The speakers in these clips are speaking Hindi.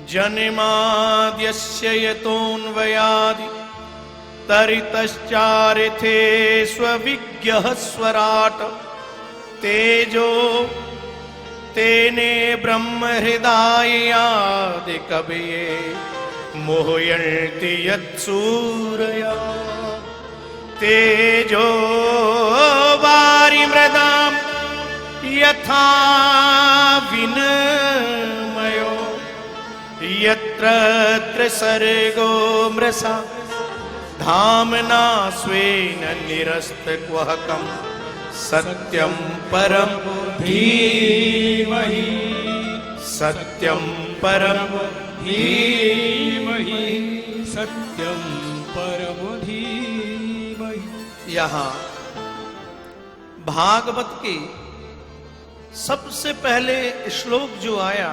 जन्माद्यस्य यतोऽन्वयादि तरितश्चारिथे स्वविज्ञः स्वराट् तेजो तेने ब्रह्महृदायादि कवये मोहयन्ति यत्सूरया तेजो वारिमृदां यथा विनिमयो यत्र त्रिसर्गो मृषा धाम्ना स्वेन निरस्तकुहकं सत्यं परं धीमहि सत्यं परं धीमहि सत्यं परम धीमहि। यहाँ भागवत के सबसे पहले श्लोक जो आया,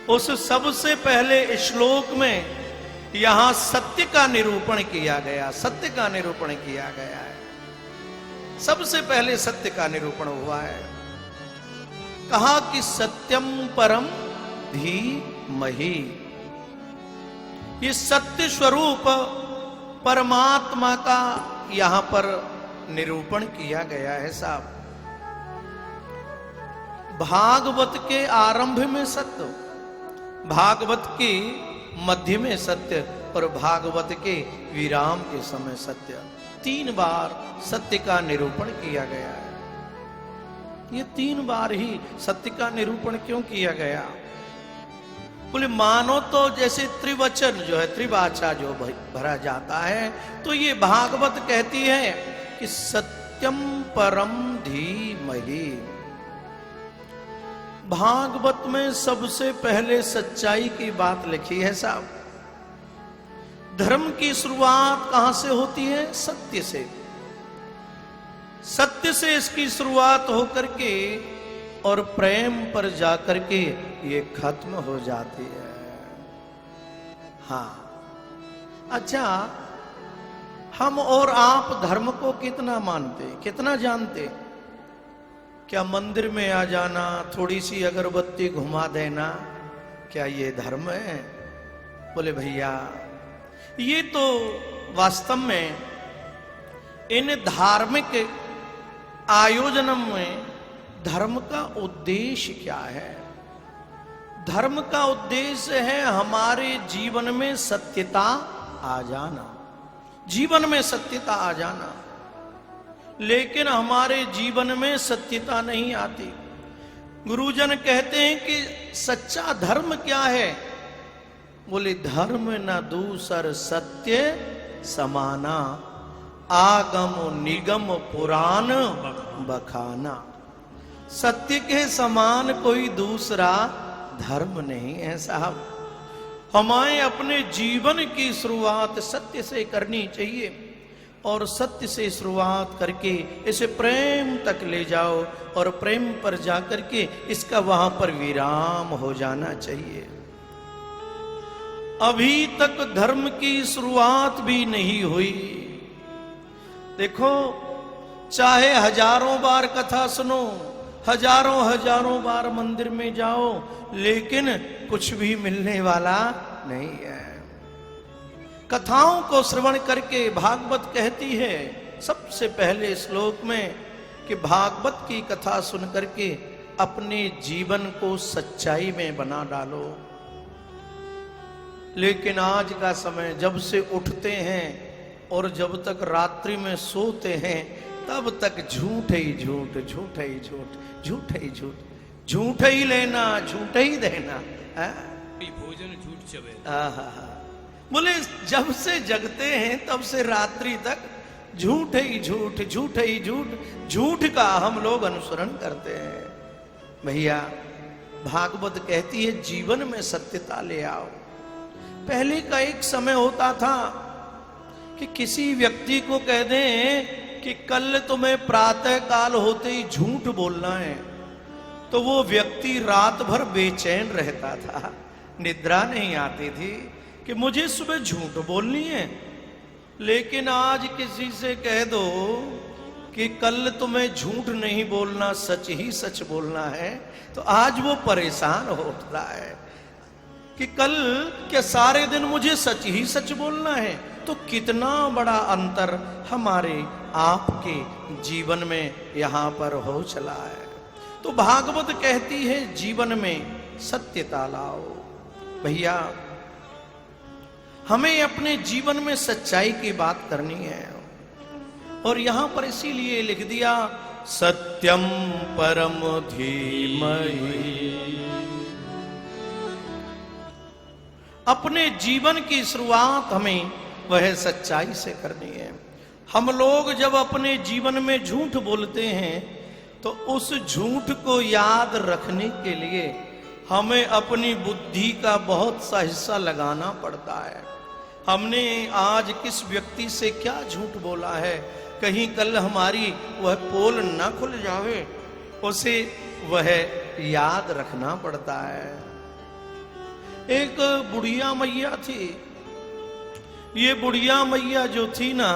उस सबसे पहले श्लोक में यहां सत्य का निरूपण किया गया, सत्य का निरूपण किया गया है। सबसे पहले सत्य का निरूपण हुआ है। कहा कि सत्यम परम धीमहि, ये सत्य स्वरूप परमात्मा का यहां पर निरूपण किया गया है साहब। भागवत के आरंभ में सत्य, भागवत के मध्य में सत्य और भागवत के विराम के समय सत्य, 3 बार सत्य का निरूपण किया गया है। ये 3 बार ही सत्य का निरूपण क्यों किया गया? बोले मानो तो जैसे त्रिवचन जो है, त्रिवाचा जो भरा जाता है, तो ये भागवत कहती है कि सत्यम परम धीमहि। भागवत में सबसे पहले सच्चाई की बात लिखी है साहब। धर्म की शुरुआत कहां से होती है? सत्य से। सत्य से इसकी शुरुआत होकर के और प्रेम पर जाकर के ये खत्म हो जाती है। हाँ, अच्छा, हम और आप धर्म को कितना मानते, कितना जानते? क्या मंदिर में आ जाना, थोड़ी सी अगरबत्ती घुमा देना, क्या ये धर्म है? बोले भैया, ये तो वास्तव में इन धार्मिक आयोजनों में धर्म का उद्देश्य क्या है? धर्म का उद्देश्य है हमारे जीवन में सत्यता आ जाना, जीवन में सत्यता आ जाना। लेकिन हमारे जीवन में सत्यता नहीं आती। गुरुजन कहते हैं कि सच्चा धर्म क्या है? बोले धर्म न दूसर सत्य समाना, आगम निगम पुराण बखाना। सत्य के समान कोई दूसरा धर्म नहीं है साहब। हमें अपने जीवन की शुरुआत सत्य से करनी चाहिए और सत्य से शुरुआत करके इसे प्रेम तक ले जाओ और प्रेम पर जाकर के इसका वहां पर विराम हो जाना चाहिए। अभी तक धर्म की शुरुआत भी नहीं हुई। देखो, चाहे हजारों बार कथा सुनो, हजारों बार मंदिर में जाओ, लेकिन कुछ भी मिलने वाला नहीं है। कथाओं को श्रवण करके भागवत कहती है सबसे पहले श्लोक में कि भागवत की कथा सुन करके अपने जीवन को सच्चाई में बना डालो। लेकिन आज का समय, जब से उठते हैं और जब तक रात्रि में सोते हैं, तब तक झूठ ही झूठ, झूठ ही झूठ, झूठ ही झूठ, झूठ ही लेना, झूठ ही देना। भोजन झूठ चबे। बोले जब से जगते हैं तब से रात्रि तक झूठ ही झूठ, झूठ ही झूठ, झूठ का हम लोग अनुसरण करते हैं। भैया, भागवत कहती है जीवन में सत्यता ले आओ। पहले का एक समय होता था कि किसी व्यक्ति को कह दें कि कल तुम्हें प्रातः काल होते ही झूठ बोलना है, तो वो व्यक्ति रात भर बेचैन रहता था, निद्रा नहीं आती थी कि मुझे सुबह झूठ बोलनी है। लेकिन आज किसी से कह दो कि कल तुम्हें झूठ नहीं बोलना, सच ही सच बोलना है, तो आज वो परेशान हो उठता है कि कल क्या सारे दिन मुझे सच ही सच बोलना है। तो कितना बड़ा अंतर हमारे आपके जीवन में यहां पर हो चला है। तो भागवत कहती है जीवन में सत्यता लाओ। भैया हमें अपने जीवन में सच्चाई की बात करनी है, और यहां पर इसीलिए लिख दिया सत्यम परम धीमहि। अपने जीवन की शुरुआत हमें वह सच्चाई से करनी है। हम लोग जब अपने जीवन में झूठ बोलते हैं तो उस झूठ को याद रखने के लिए हमें अपनी बुद्धि का बहुत सा हिस्सा लगाना पड़ता है। हमने आज किस व्यक्ति से क्या झूठ बोला है, कहीं कल हमारी वह पोल न खुल जावे, उसे वह याद रखना पड़ता है। एक बुढ़िया मैया थी। ये बुढ़िया मैया जो थी ना,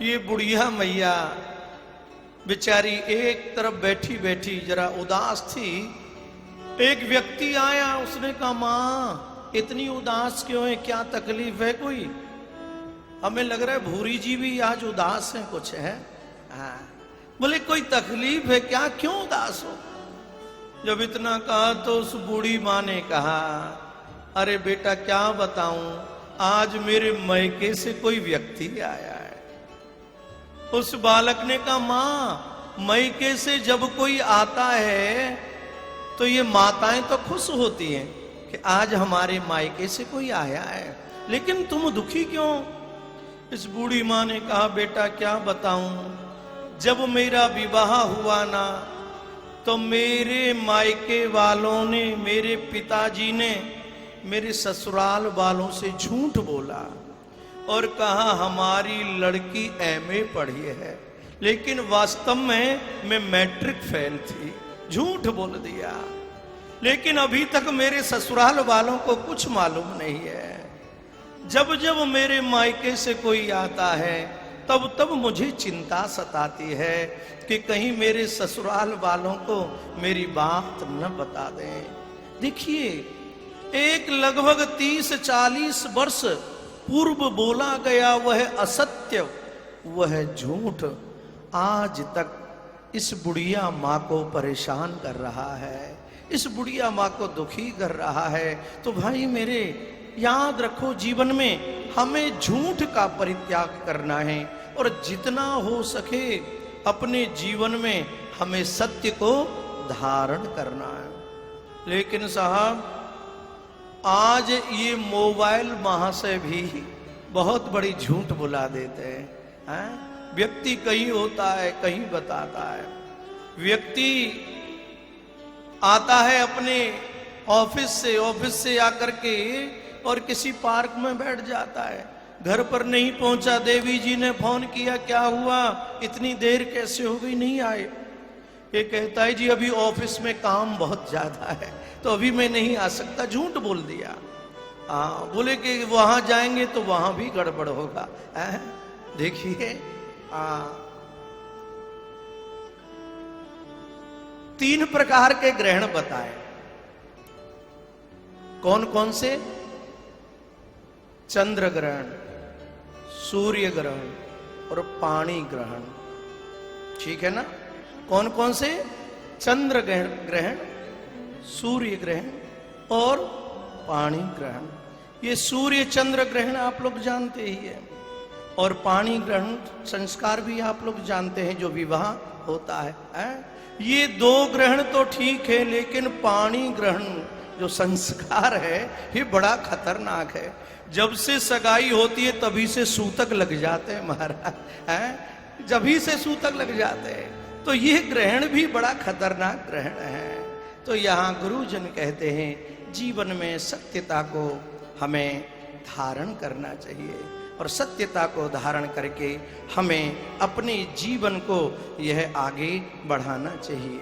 ये बुढ़िया मैया बेचारी एक तरफ बैठी बैठी जरा उदास थी। एक व्यक्ति आया, उसने कहा मां इतनी उदास क्यों है, क्या तकलीफ है कोई? हमें लग रहा है भूरी जी भी आज उदास है, कुछ है। हाँ, बोले कोई तकलीफ है क्या, क्यों उदास हो? जब इतना कहा तो उस बूढ़ी मां ने कहा अरे बेटा क्या बताऊं, आज मेरे मैके से कोई व्यक्ति आया है। उस बालक ने कहा मां मैके से जब कोई आता है तो ये माताएं तो खुश होती हैं कि आज हमारे मायके से कोई आया है, लेकिन तुम दुखी क्यों? इस बूढ़ी मां ने कहा बेटा क्या बताऊं, जब मेरा विवाह हुआ ना तो मेरे मायके वालों ने, मेरे पिताजी ने मेरे ससुराल वालों से झूठ बोला और कहा हमारी लड़की एमए पढ़ी है, लेकिन वास्तव में मैं मैट्रिक फेल थी। झूठ बोल दिया, लेकिन अभी तक मेरे ससुराल वालों को कुछ मालूम नहीं है। जब जब मेरे मायके से कोई आता है तब तब मुझे चिंता सताती है कि कहीं मेरे ससुराल वालों को मेरी बात न बता दें। देखिए एक लगभग 30-40 वर्ष पूर्व बोला गया वह असत्य, वह झूठ आज तक इस बुढ़िया माँ को परेशान कर रहा है, इस बुढ़िया माँ को दुखी कर रहा है। तो भाई मेरे याद रखो, जीवन में हमें झूठ का परित्याग करना है और जितना हो सके अपने जीवन में हमें सत्य को धारण करना है। लेकिन साहब आज ये मोबाइल महाशय भी बहुत बड़ी झूठ बुला देते हैं। व्यक्ति कहीं होता है कहीं बताता है। व्यक्ति आता है अपने ऑफिस से आकर के और किसी पार्क में बैठ जाता है, घर पर नहीं पहुंचा, देवी जी ने फोन किया क्या हुआ, इतनी देर कैसे हो गई, नहीं आए। ये कहता है जी अभी ऑफिस में काम बहुत ज्यादा है तो अभी मैं नहीं आ सकता। झूठ बोल दिया। बोले कि वहां जाएंगे तो वहां भी गड़बड़ होगा। देखिए 3 प्रकार के ग्रहण बताए। कौन कौन से? चंद्र ग्रहण, सूर्य ग्रहण और पानी ग्रहण। ठीक है ना? कौन कौन से? चंद्र ग्रहण, सूर्य ग्रहण और पानी ग्रहण। ये सूर्य चंद्र ग्रहण आप लोग जानते ही है, और पानी ग्रहण संस्कार भी आप लोग जानते हैं जो विवाह होता है। ये 2 ग्रहण तो ठीक है, लेकिन पानी ग्रहण जो संस्कार है ये बड़ा खतरनाक है। जब से सगाई होती है तभी से सूतक लग जाते हैं महाराज, जभी से सूतक लग जाते हैं। तो ये ग्रहण भी बड़ा खतरनाक ग्रहण है। तो यहाँ गुरुजन कहते हैं जीवन में सत्यता को हमें धारण करना चाहिए, और सत्यता को धारण करके हमें अपने जीवन को यह आगे बढ़ाना चाहिए।